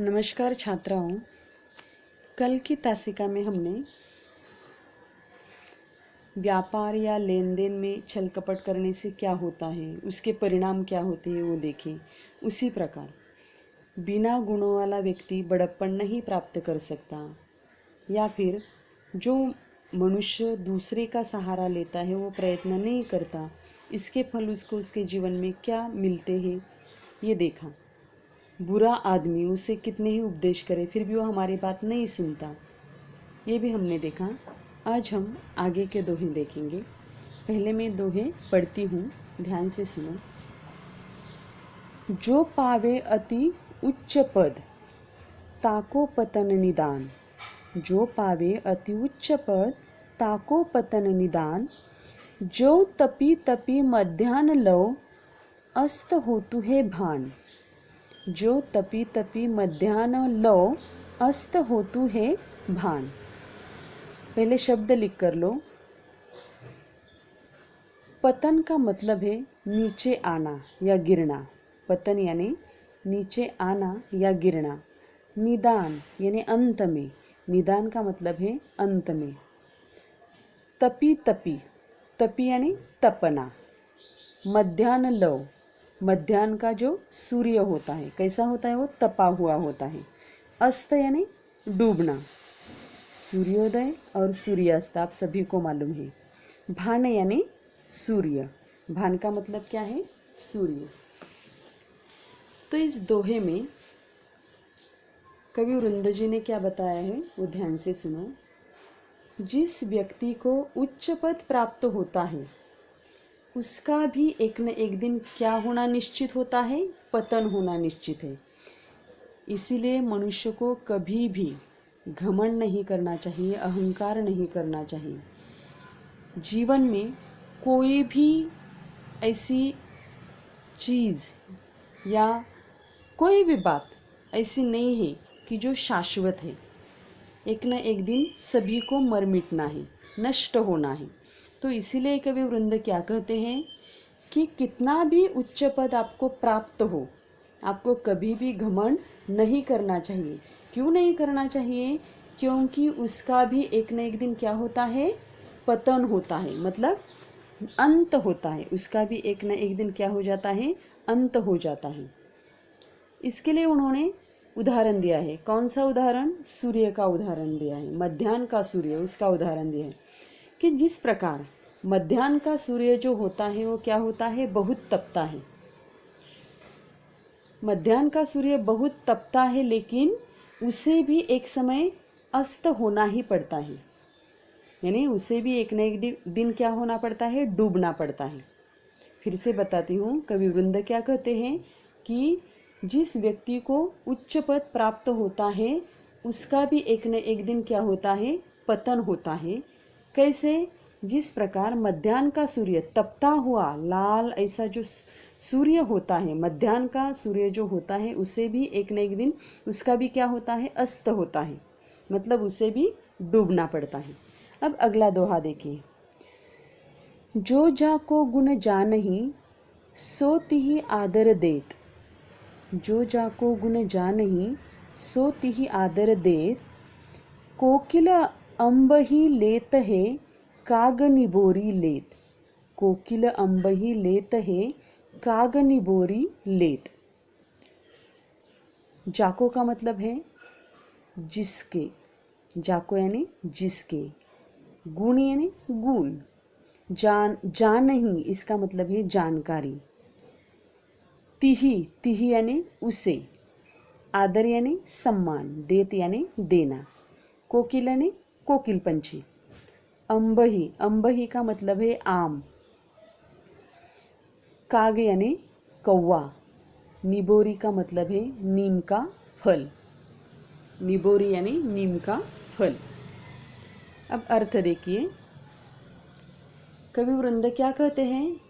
नमस्कार छात्राओं। कल की तासिका में हमने व्यापार या लेन देन में छल कपट करने से क्या होता है, उसके परिणाम क्या होते हैं वो देखें। उसी प्रकार बिना गुणों वाला व्यक्ति बड़प्पन नहीं प्राप्त कर सकता, या फिर जो मनुष्य दूसरे का सहारा लेता है वो प्रयत्न नहीं करता, इसके फल उसको उसके जीवन में क्या मिलते हैं ये देखा। बुरा आदमी उसे कितने ही उपदेश करे फिर भी वो हमारी बात नहीं सुनता, ये भी हमने देखा। आज हम आगे के दोहे देखेंगे। पहले मैं दोहे पढ़ती हूँ, ध्यान से सुनो। जो पावे अति उच्च पद ताको पतन निदान। जो पावे अति उच्च पद ताको पतन निदान। जो तपी तपी मध्यान्ह लव अस्त होतु है भान। जो तपी तपी मध्यान्ह लव अस्त होतु है भान। पहले शब्द लिख कर लो। पतन का मतलब है नीचे आना या गिरना। पतन यानी नीचे आना या गिरना। निदान यानी अंत में। निदान का मतलब है अंत में। तपी तपी, तपी यानी तपना। मध्यान्ह लव, मध्याह्न का जो सूर्य होता है कैसा होता है, वो तपा हुआ होता है। अस्त यानी डूबना। सूर्योदय और सूर्यास्त आप सभी को मालूम है। भान यानी सूर्य। भान का मतलब क्या है, सूर्य। तो इस दोहे में कवि वृंद जी ने क्या बताया है वो ध्यान से सुनो। जिस व्यक्ति को उच्च पद प्राप्त होता है उसका भी एक न एक दिन क्या होना निश्चित होता है, पतन होना निश्चित है। इसीलिए मनुष्य को कभी भी घमंड नहीं करना चाहिए, अहंकार नहीं करना चाहिए। जीवन में कोई भी ऐसी चीज़ या कोई भी बात ऐसी नहीं है कि जो शाश्वत है। एक न एक दिन सभी को मर मिटना है, नष्ट होना है। तो इसीलिए कवि वृंद क्या कहते हैं कि कितना भी उच्च पद आपको प्राप्त हो, आपको कभी भी घमंड नहीं करना चाहिए। क्यों नहीं करना चाहिए? क्योंकि उसका भी एक न एक दिन क्या होता है, पतन होता है, मतलब अंत होता है। उसका भी एक न एक दिन क्या हो जाता है, अंत हो जाता है। इसके लिए उन्होंने उदाहरण दिया है। कौन सा उदाहरण? सूर्य का उदाहरण दिया है। मध्याह्न का सूर्य, उसका उदाहरण दिया है कि जिस प्रकार मध्याह्न का सूर्य जो होता है वो क्या होता है, बहुत तपता है। मध्याह्न का सूर्य बहुत तपता है, लेकिन उसे भी एक समय अस्त होना ही पड़ता है। यानी उसे भी एक न एक दिन क्या होना पड़ता है, डूबना पड़ता है। फिर से बताती हूँ, कवि वृंद क्या कहते हैं कि जिस व्यक्ति को उच्च पद प्राप्त होता है उसका भी एक न एक दिन क्या होता है, पतन होता है। कैसे? जिस प्रकार मध्याह्न का सूर्य तपता हुआ लाल ऐसा जो सूर्य होता है, मध्याह्न का सूर्य जो होता है उसे भी एक न एक दिन उसका भी क्या होता है, अस्त होता है, मतलब उसे भी डूबना पड़ता है। अब अगला दोहा देखिए। जो जाको गुण जानहि सो तिहि आदर देत। जो जाको गुण जानहि सो तिहि आदर देत। कोकिल अंबहि लेत है काग निबोरी लेत। कोकिल अंबहि लेत है काग निबोरी लेत। जाको का मतलब है जिसके। जाको यानी जिसके। गुण यानी गुण। जानहि इसका मतलब है जानकारी। तिहि, तिहि यानी उसे। आदर यानी सम्मान। देत यानी देना। कोकिल यानी कोकिल पंछी। अंबही, अंबही का मतलब है आम। काग यानी कौवा। निबोरी का मतलब है नीम का फल। निबोरी यानी नीम का फल। अब अर्थ देखिए, कवि वृंद क्या कहते हैं,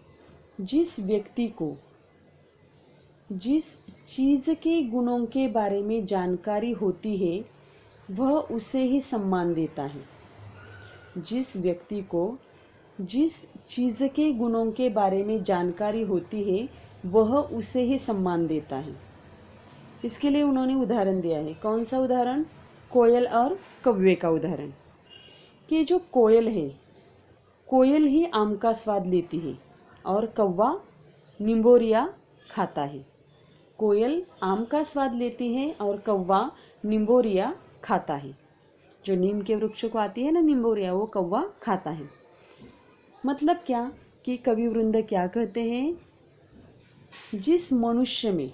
जिस व्यक्ति को जिस चीज़ के गुणों के बारे में जानकारी होती है वह उसे ही सम्मान देता है। जिस व्यक्ति को जिस चीज़ के गुणों के बारे में जानकारी होती है वह उसे ही सम्मान देता है। इसके लिए उन्होंने उदाहरण दिया है। कौन सा उदाहरण? कोयल और कौवे का उदाहरण। कि जो कोयल है, कोयल ही आम का स्वाद लेती है और कौवा निम्बोरिया खाता है। कोयल आम का स्वाद लेती है और कौवा निम्बोरिया खाता है। जो नीम के वृक्ष को आती है ना निम्बोरिया, वो कौवा खाता है। मतलब क्या कि कवि वृंद क्या कहते हैं, जिस मनुष्य में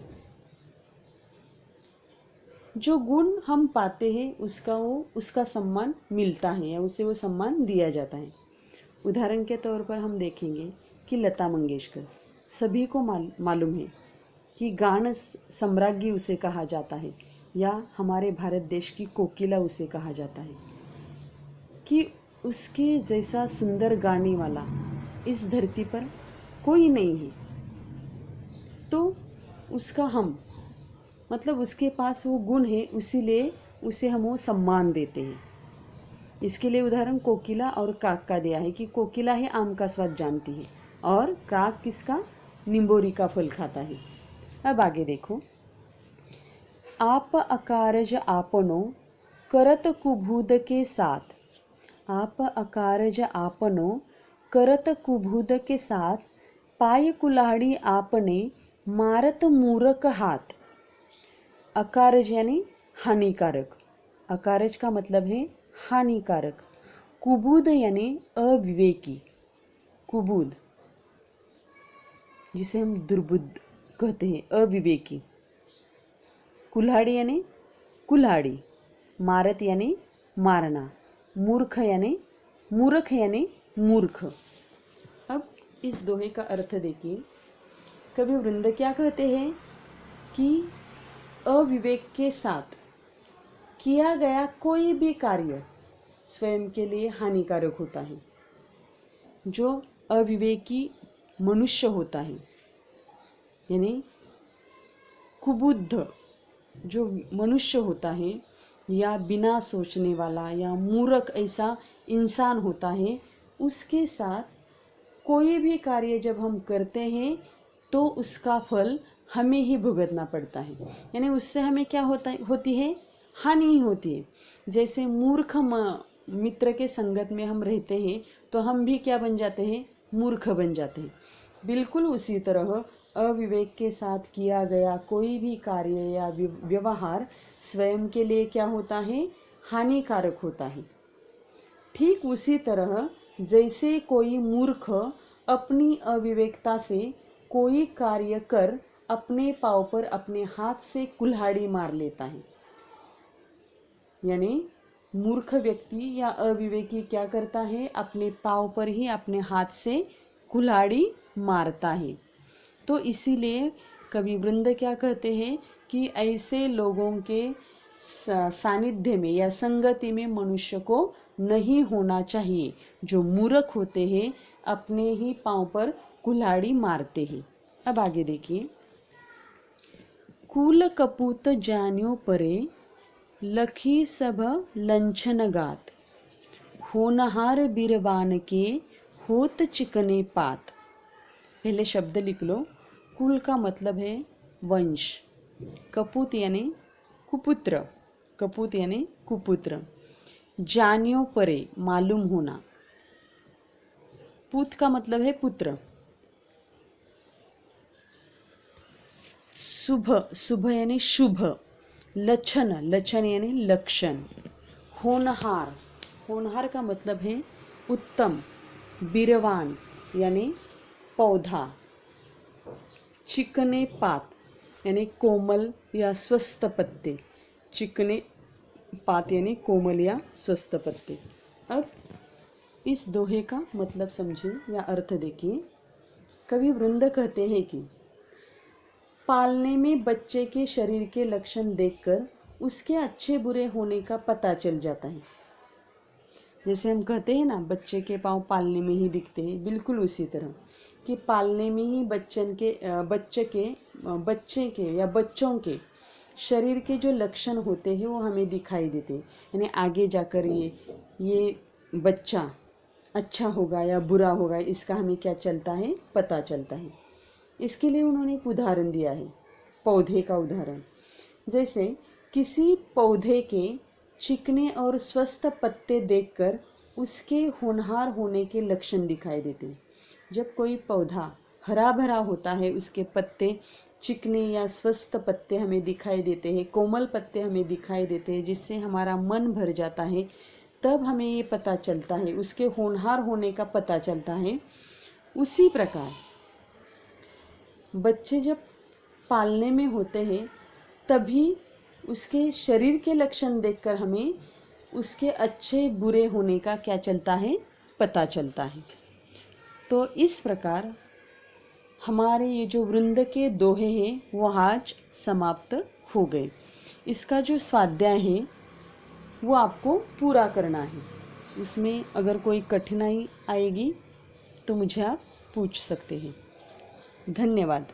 जो गुण हम पाते हैं उसका सम्मान मिलता है या उसे वो सम्मान दिया जाता है। उदाहरण के तौर पर हम देखेंगे कि लता मंगेशकर, सभी को मालूम है कि गान सम्राज्ञी उसे कहा जाता है, या हमारे भारत देश की कोकिला उसे कहा जाता है, कि उसके जैसा सुंदर गाने वाला इस धरती पर कोई नहीं है। तो उसका हम मतलब उसके पास वो गुण है, इसीलिए उसे हम वो सम्मान देते हैं। इसके लिए उदाहरण कोकिला और काक का दिया है कि कोकिला ही आम का स्वाद जानती है और काक किसका? निम्बोरी का फल खाता है। अब आगे देखो, आप अकारज आपनो करत कुबूद के साथ, आप अकारज आपनो करत कुबूद के साथ, पाय कुल्हाड़ी आपने मारत मूरख हाथ। अकारज यानी हानिकारक, अकारज का मतलब है हानिकारक। कुबूद यानी अविवेकी, कुबूद जिसे हम दुर्बुद्ध कहते हैं, अविवेकी। कुल्हाड़ी यानी कुल्हाड़ी, मारत यानी मारना, मूर्ख यानी मूर्ख यानी मूर्ख। अब इस दोहे का अर्थ देखिए, कवि वृंद क्या कहते हैं कि अविवेक के साथ किया गया कोई भी कार्य स्वयं के लिए हानिकारक होता है। जो अविवेकी मनुष्य होता है, यानी कुबुद्ध जो मनुष्य होता है, या बिना सोचने वाला या मूर्ख ऐसा इंसान होता है, उसके साथ कोई भी कार्य जब हम करते हैं तो उसका फल हमें ही भुगतना पड़ता है। यानी उससे हमें क्या होती है? हानि ही होती है। जैसे मूर्ख मित्र के संगत में हम रहते हैं तो हम भी क्या बन जाते हैं? मूर्ख बन जाते हैं। बिल्कुल उसी तरह अविवेक के साथ किया गया कोई भी कार्य या व्यवहार स्वयं के लिए क्या होता है? हानिकारक होता है। ठीक उसी तरह जैसे कोई मूर्ख अपनी अविवेकता से कोई कार्य कर अपने पाँव पर अपने हाथ से कुल्हाड़ी मार लेता है, यानी मूर्ख व्यक्ति या अविवेकी क्या करता है? अपने पाँव पर ही अपने हाथ से कुल्हाड़ी मारता है। तो इसीलिए कवि वृंद क्या कहते हैं कि ऐसे लोगों के सानिध्य में या संगति में मनुष्य को नहीं होना चाहिए, जो मूर्ख होते हैं, अपने ही पाँव पर कुल्हाड़ी मारते हैं। अब आगे देखिए, कुल कपूत जान्यो परे, लखी सब लंछन गात, होनहार बिरबान के होत चिकने पात। पहले शब्द लिख लो। कुल का मतलब है वंश, कपूत यानी कुपुत्र, कपूत यानी कुपुत्र, जान्यो परे मालूम होना, पुत का मतलब है पुत्र, शुभ, शुभ यानी शुभ, लक्षण, लक्षण यानी लक्षण, होनहार, होनहार का मतलब है उत्तम, बीरवान यानी पौधा, चिकने पात यानी कोमल या स्वस्थ पत्ते, चिकने पात यानी कोमल या स्वस्थ पत्ते। अब इस दोहे का मतलब समझिए या अर्थ देखिए। कवि वृंद कहते हैं कि पालने में बच्चे के शरीर के लक्षण देखकर उसके अच्छे बुरे होने का पता चल जाता है। जैसे हम कहते हैं ना, बच्चे के पाँव पालने में ही दिखते हैं, बिल्कुल उसी तरह कि पालने में ही बच्चे के या बच्चों के शरीर के जो लक्षण होते हैं वो हमें दिखाई देते हैं। यानी आगे जाकर ये बच्चा अच्छा होगा या बुरा होगा, इसका हमें क्या चलता है? पता चलता है। इसके लिए उन्होंने एक उदाहरण दिया है, पौधे का उदाहरण, जैसे किसी पौधे के चिकने और स्वस्थ पत्ते देखकर उसके होनहार होने के लक्षण दिखाई देते हैं। जब कोई पौधा हरा भरा होता है, उसके पत्ते चिकने या स्वस्थ पत्ते हमें दिखाई देते हैं, कोमल पत्ते हमें दिखाई देते हैं, जिससे हमारा मन भर जाता है, तब हमें ये पता चलता है, उसके होनहार होने का पता चलता है। उसी प्रकार बच्चे जब पालने में होते हैं तभी उसके शरीर के लक्षण देखकर हमें उसके अच्छे बुरे होने का क्या चलता है, पता चलता है। तो इस प्रकार हमारे ये जो वृंद के दोहे हैं वो आज समाप्त हो गए। इसका जो स्वाध्याय है वो आपको पूरा करना है। उसमें अगर कोई कठिनाई आएगी तो मुझे आप पूछ सकते हैं। धन्यवाद।